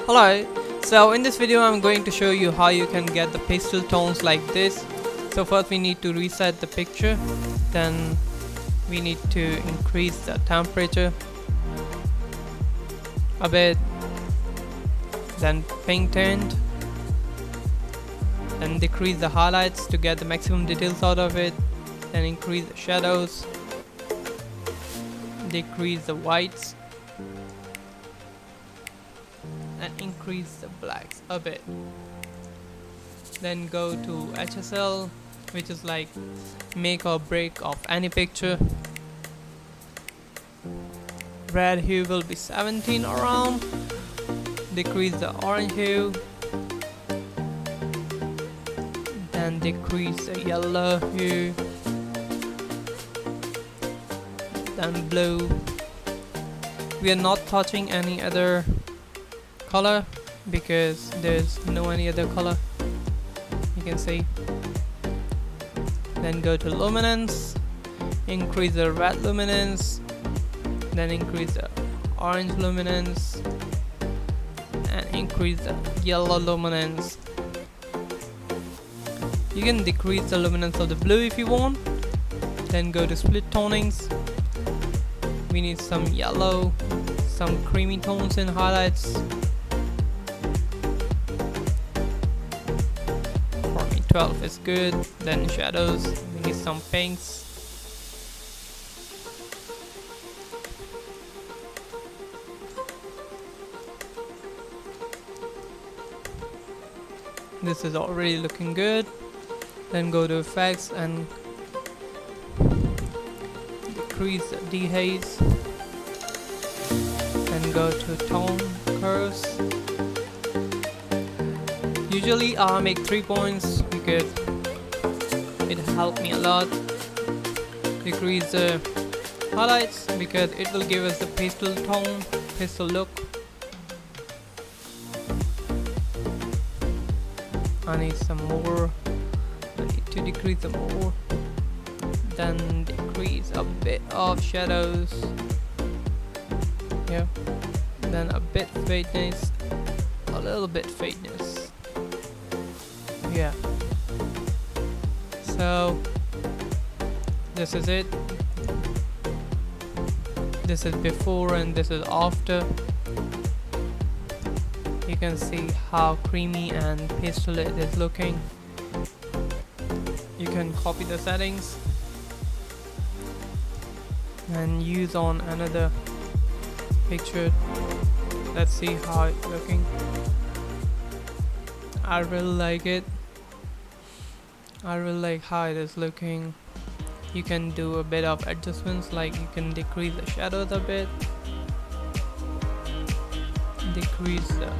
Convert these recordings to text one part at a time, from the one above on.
Hello, so in this video I'm going to show you how you can get the pastel tones like this. So first we need to reset the picture, then we need to increase the temperature a bit, then pink tint, then decrease the highlights to get the maximum details out of it, then increase the shadows, decrease the whites, and increase the blacks a bit. Then go to HSL, which is like make or break of any picture. Red hue will be 17 around. Decrease the orange hue, then decrease the yellow hue, then blue. We are not touching any other color because there's no any other color, you can see. Then go to luminance, increase the red luminance, then increase the orange luminance, and increase the yellow luminance. You can decrease the luminance of the blue if you want. Then go to split tonings. We need some yellow, some creamy tones and highlights. For me 12 is good. Then shadows, we need some pinks. This is already looking good. Then go to effects and decrease the dehaze. Then go to tone curves. Usually I make 3 points because it helped me a lot. Decrease the highlights because it will give us the pastel tone, pastel look. I need some more. I need to decrease some more. Then decrease a bit of shadows. Yeah. Then a bit faintness. A little bit faintness. Yeah. So this is it. This is before and this is after. You can see how creamy and pastel it is looking. You can copy the settings and use on another picture. Let's see how it's looking. I really like it. I really like how it is looking. You can do a bit of adjustments, like you can decrease the shadows a bit, decrease the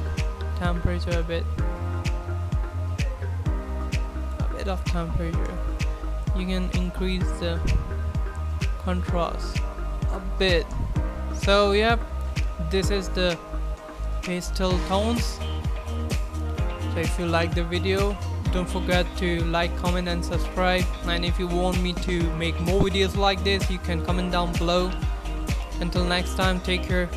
temperature a bit of temperature. You can increase the contrast a bit. So yeah, this is the pastel tones. So if you like the video, don't forget to like, comment and subscribe. And if you want me to make more videos like this, you can comment down below. Until next time, take care.